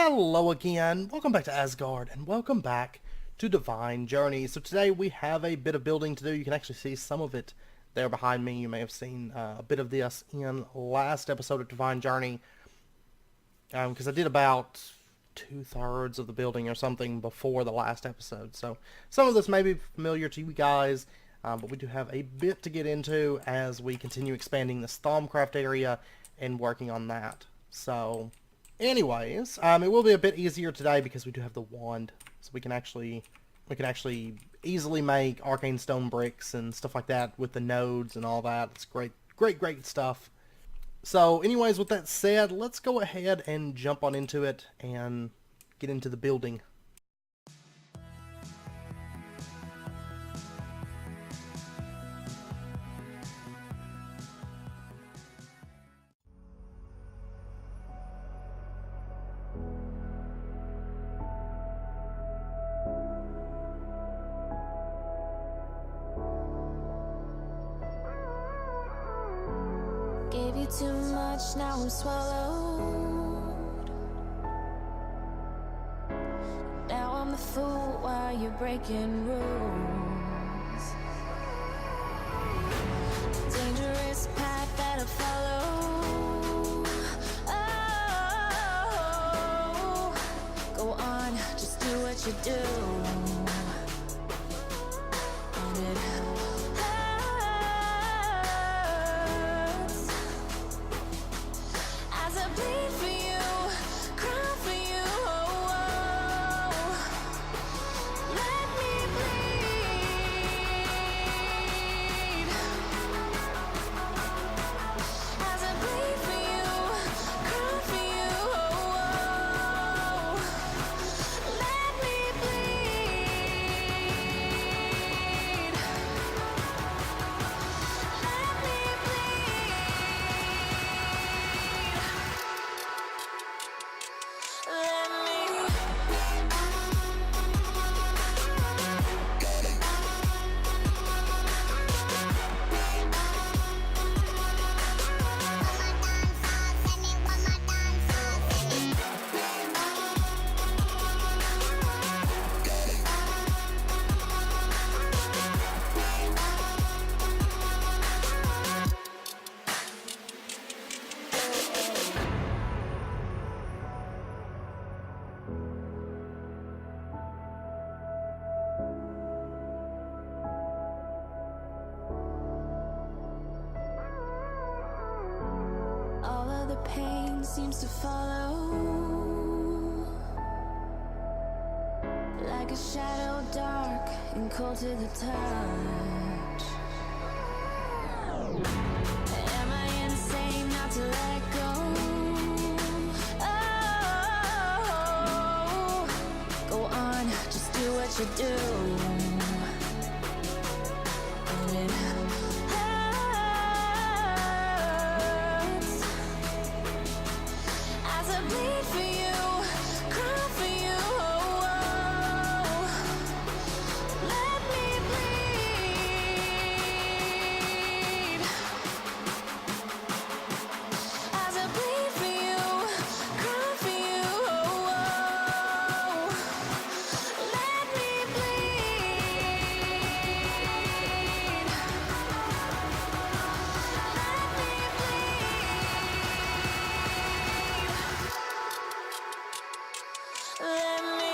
Hello again, welcome back to Asgard, and welcome back to Divine Journey. So today we have a bit of building to do. You can actually see some of it there behind me. You may have seen a bit of this in last episode of Divine Journey, because I did about 2/3 of the building or something before the last episode. So some of this may be familiar to you guys, but we do have a bit to get into as we continue expanding this Thaumcraft area and working on that. So anyways, it will be a bit easier today because we do have the wand, so we can actually easily make arcane stone bricks and stuff like that with the nodes and all that. It's great stuff. So anyways, with that said, let's go ahead and jump on into it and get into the building. Gave you too much, now I'm swallowed. Now I'm the fool while you're breaking rules. Dangerous path that I follow. Oh, go on, just do what you do. And it bleed for you, cry for you, oh, oh. Let me bleed. As I bleed for you, cry for you, oh, oh. Let me bleed. Let me all of the pain seems to follow, like a shadow, dark and cold to the touch. Am I insane not to let go? Oh, go on, just do what you do. And it as I bleed for you, cry for you, oh, oh. Let me bleed. As I bleed for you, cry for you, oh, oh. Let me bleed. Let me Let me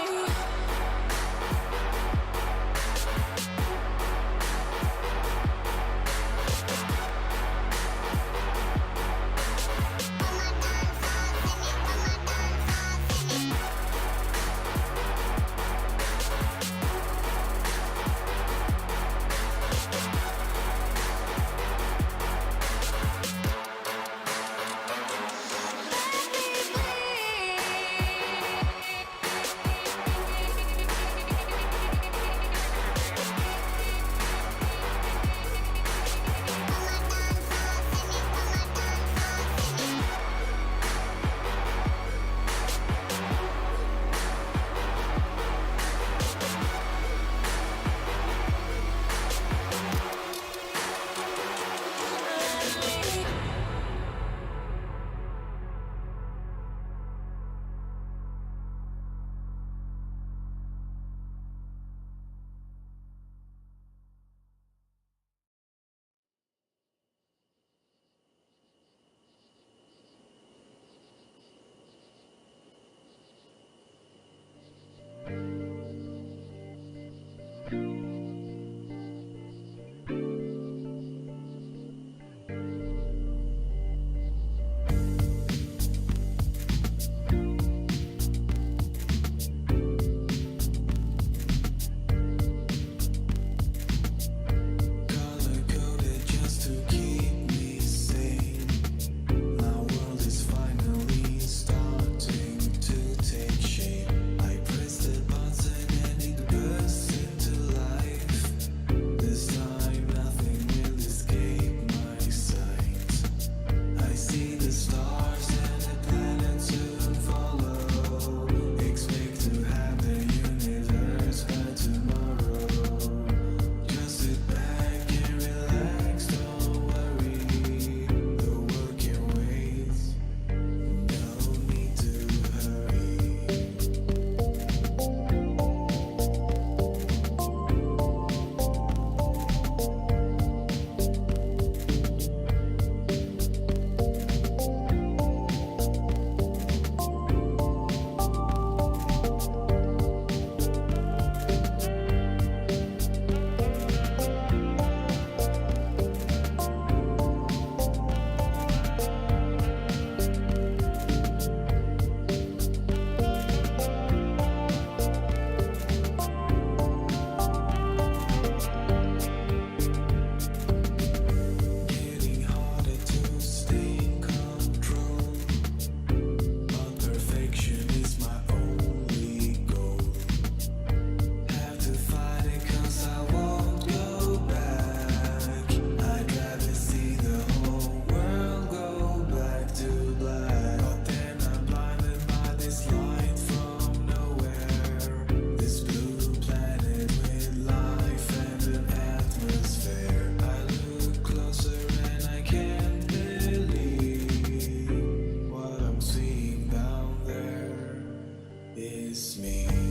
is me.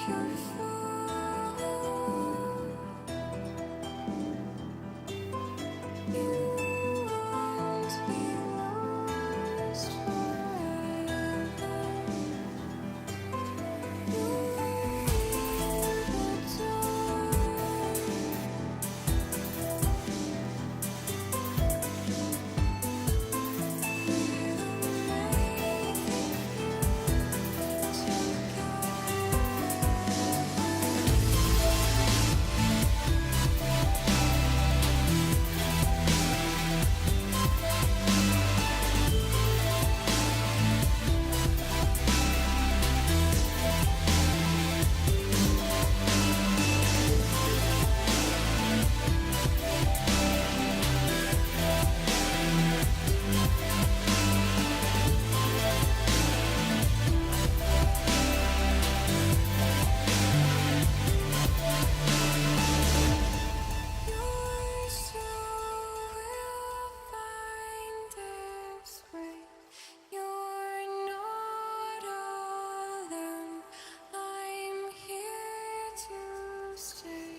Your soul will find its way. You're not alone. I'm here to stay.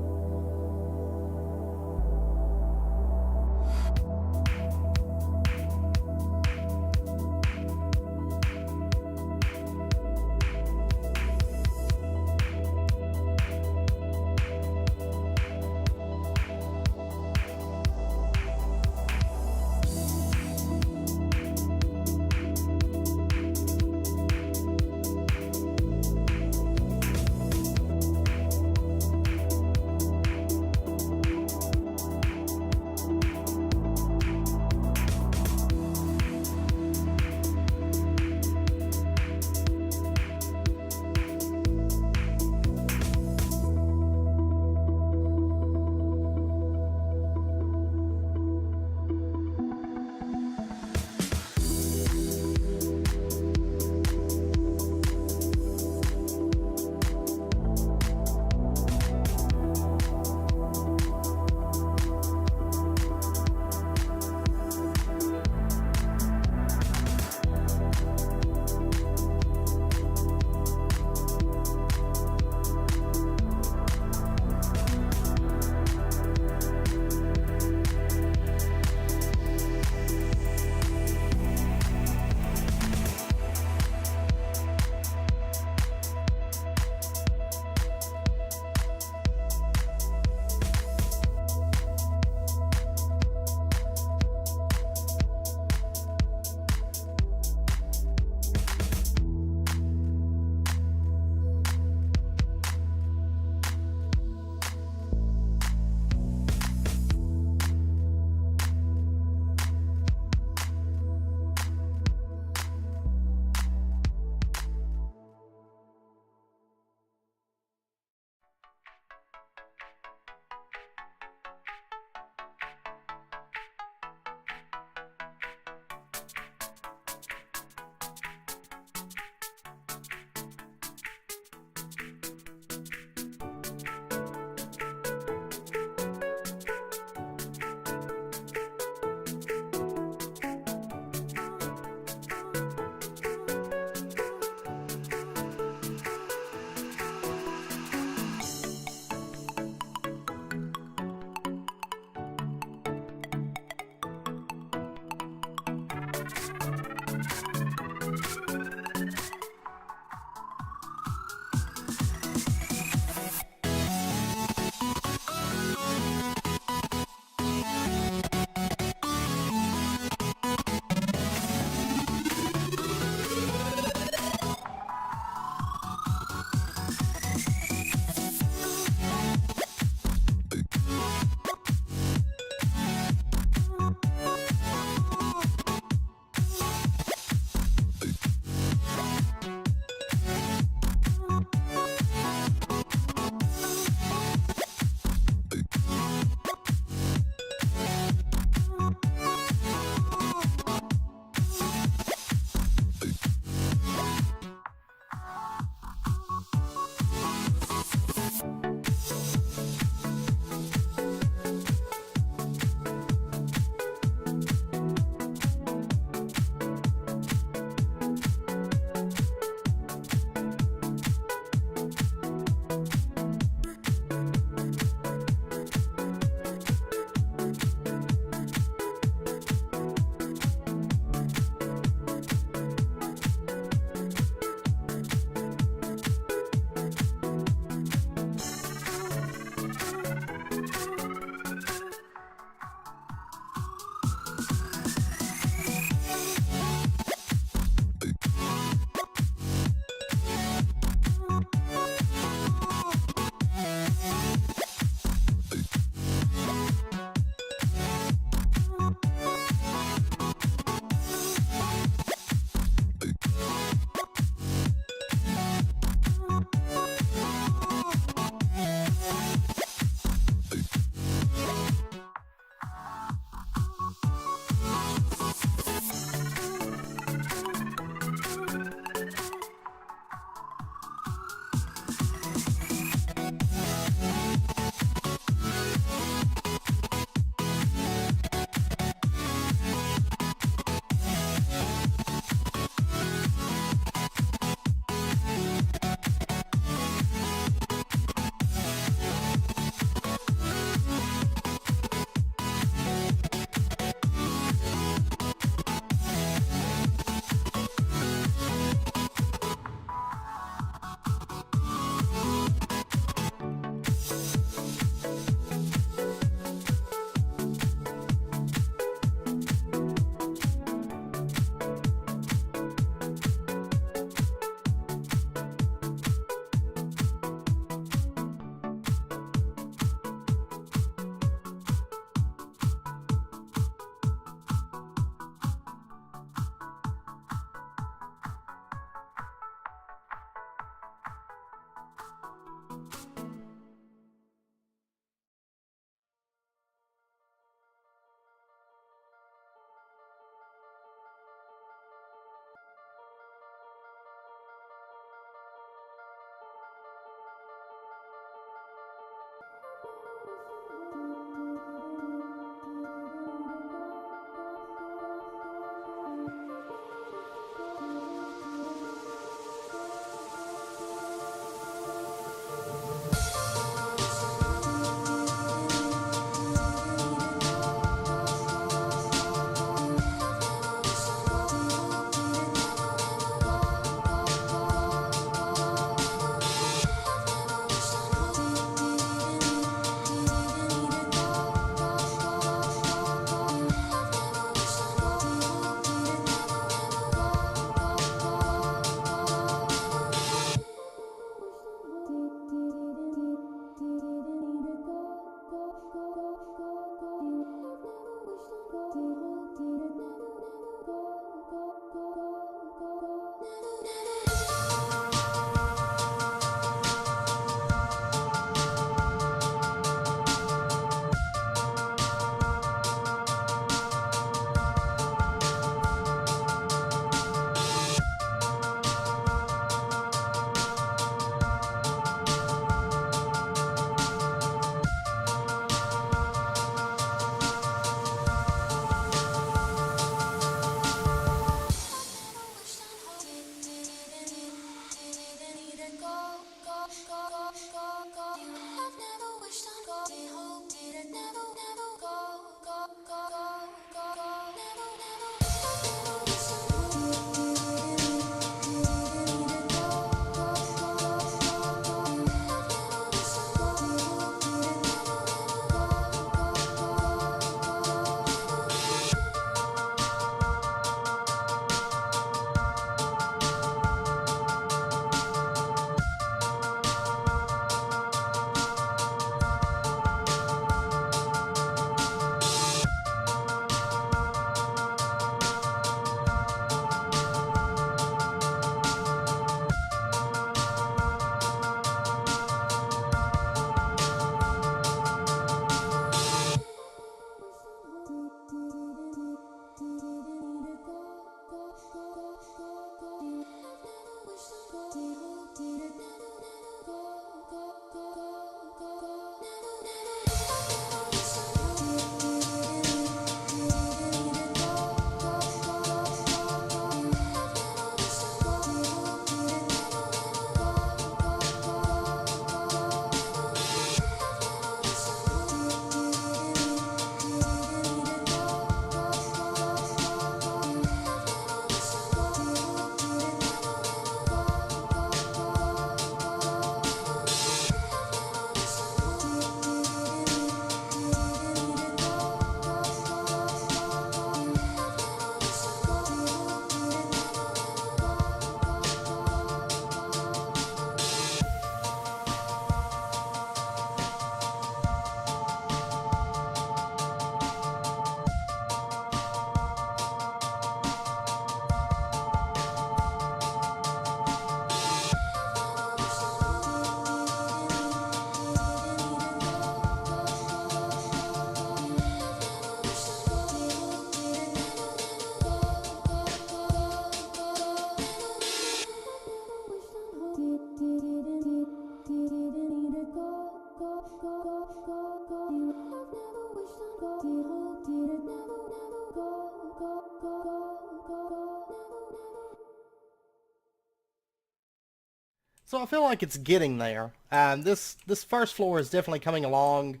So I feel like it's getting there. This first floor is definitely coming along.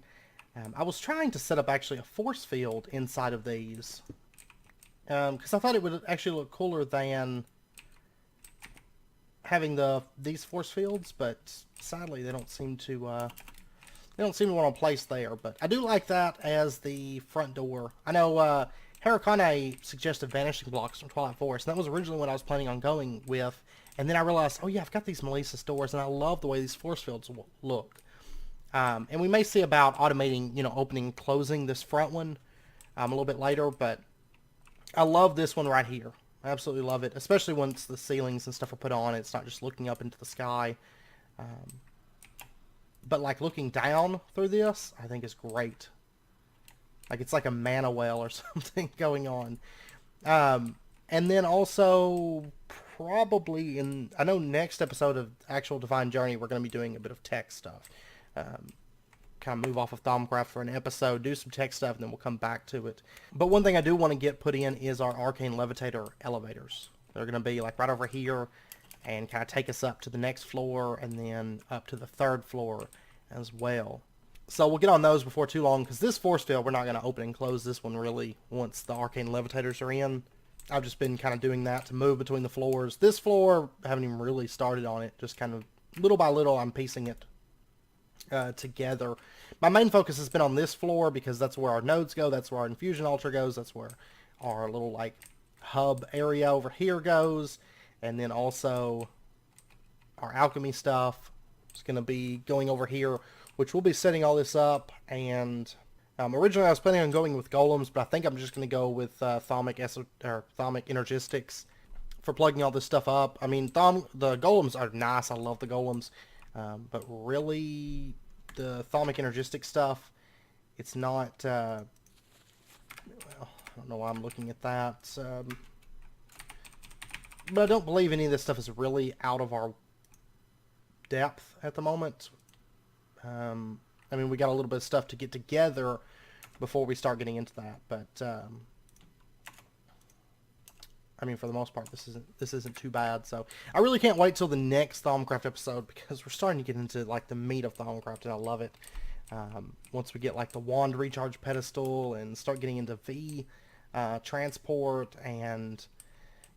I was trying to set up actually a force field inside of these. Because I thought it would actually look cooler than having these force fields, but sadly they don't seem to want to place there. But I do like that as the front door. I know Harakane suggested vanishing blocks from Twilight Forest, and that was originally what I was planning on going with. And then I realized, oh yeah, I've got these Melissa's doors, and I love the way these force fields look. And we may see about automating, opening and closing this front one a little bit later, but I love this one right here. I absolutely love it, especially once the ceilings and stuff are put on. It's not just looking up into the sky. But like looking down through this, I think is great. Like it's like a mana well or something going on. And then also probably I know next episode of actual Divine Journey, we're going to be doing a bit of tech stuff. Kind of move off of Thaumcraft for an episode, do some tech stuff, and then we'll come back to it. But one thing I do want to get put in is our Arcane Levitator elevators. They're going to be like right over here and kind of take us up to the next floor and then up to the third floor as well. So we'll get on those before too long, because this force field, we're not going to open and close this one really once the Arcane Levitators are in. I've just been kind of doing that to move between the floors. This floor, I haven't even really started on it. Just kind of little by little, I'm piecing it together. My main focus has been on this floor because that's where our nodes go. That's where our infusion altar goes. That's where our little like hub area over here goes. And then also our alchemy stuff is going to be going over here, which we'll be setting all this up. And originally I was planning on going with golems, but I think I'm just going to go with Thaumcraft Energistics for plugging all this stuff up. I mean, the golems are nice. I love the golems. But really, the Thaumcraft Energistic stuff, it's not, well, I don't know why I'm looking at that. But I don't believe any of this stuff is really out of our depth at the moment. I mean, we got a little bit of stuff to get together before we start getting into that, but I mean, for the most part, this isn't too bad. So I really can't wait till the next Thaumcraft episode, because we're starting to get into like the meat of Thaumcraft, and I love it. Once we get like the wand recharge pedestal and start getting into V transport and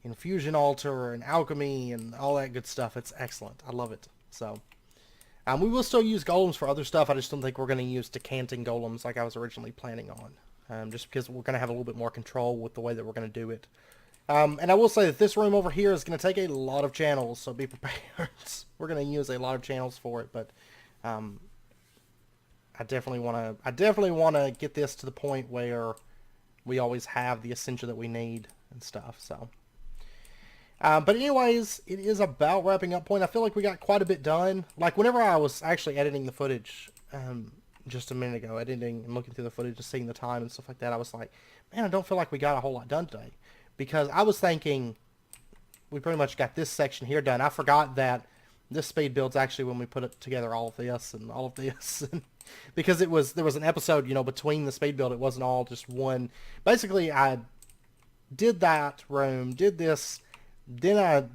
infusion altar and alchemy and all that good stuff, it's excellent. I love it. So we will still use golems for other stuff. I just don't think we're going to use decanting golems like I was originally planning on, just because we're going to have a little bit more control with the way that we're going to do it. And I will say that this room over here is going to take a lot of channels, so be prepared. We're going to use a lot of channels for it, but I definitely want to get this to the point where we always have the essential that we need and stuff. So, but anyways, it is about wrapping up point. I feel like we got quite a bit done. Like whenever I was actually editing the footage just a minute ago, editing and looking through the footage, just seeing the time and stuff like that, I was like, man, I don't feel like we got a whole lot done today. Because I was thinking we pretty much got this section here done. I forgot that this speed build's actually when we put it together all of this and all of this. Because there was an episode, between the speed build. It wasn't all just one. Basically, I did that room, did this, then I,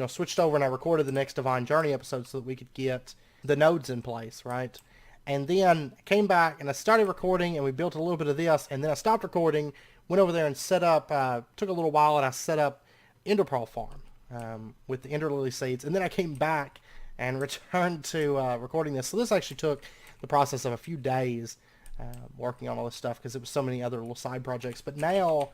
switched over and I recorded the next Divine Journey episode so that we could get the nodes in place, right? And then I came back and I started recording and we built a little bit of this, and then I stopped recording, went over there and set up, took a little while, and I set up Ender Pearl Farm with the Ender Lily seeds, and then I came back and returned to recording this. So this actually took the process of a few days working on all this stuff, because it was so many other little side projects. But now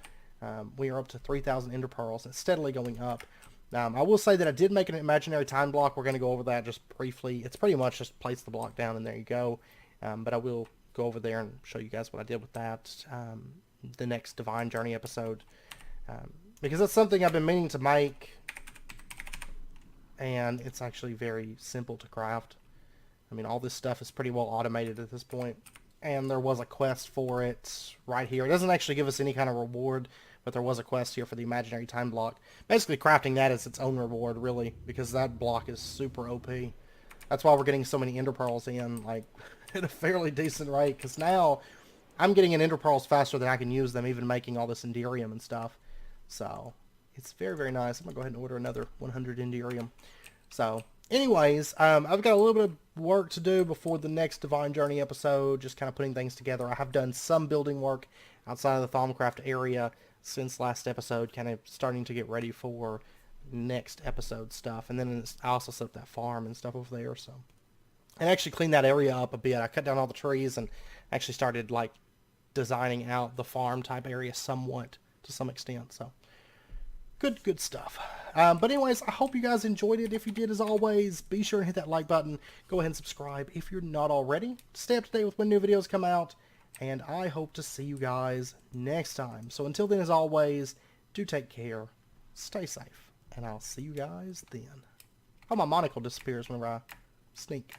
we are up to 3,000 Ender Pearls. It's steadily going up. I will say that I did make an imaginary time block. We're going to go over that just briefly. It's pretty much just place the block down and there you go. But I will go over there and show you guys what I did with that the next Divine Journey episode. Because that's something I've been meaning to make. And it's actually very simple to craft. I mean, all this stuff is pretty well automated at this point. And there was a quest for it right here. It doesn't actually give us any kind of reward, but there was a quest here for the imaginary time block. Basically, crafting that is its own reward, really, because that block is super OP. That's why we're getting so many Ender Pearls in, like, at a fairly decent rate, because now I'm getting in Ender Pearls faster than I can use them, even making all this Enderium and stuff. So it's very, very nice. I'm going to go ahead and order another 100 Enderium. So anyways, I've got a little bit of work to do before the next Divine Journey episode, just kind of putting things together. I have done some building work outside of the Thaumcraft area since last episode, kind of starting to get ready for next episode stuff. And then I also set up that farm and stuff over there, so. And actually cleaned that area up a bit. I cut down all the trees and actually started, like, designing out the farm type area somewhat, to some extent, so. Good stuff. But anyways, I hope you guys enjoyed it. If you did, as always, be sure and hit that like button. Go ahead and subscribe if you're not already. Stay up to date with when new videos come out. And I hope to see you guys next time. So until then, as always, do take care. Stay safe. And I'll see you guys then. Oh, my monocle disappears whenever I sneak.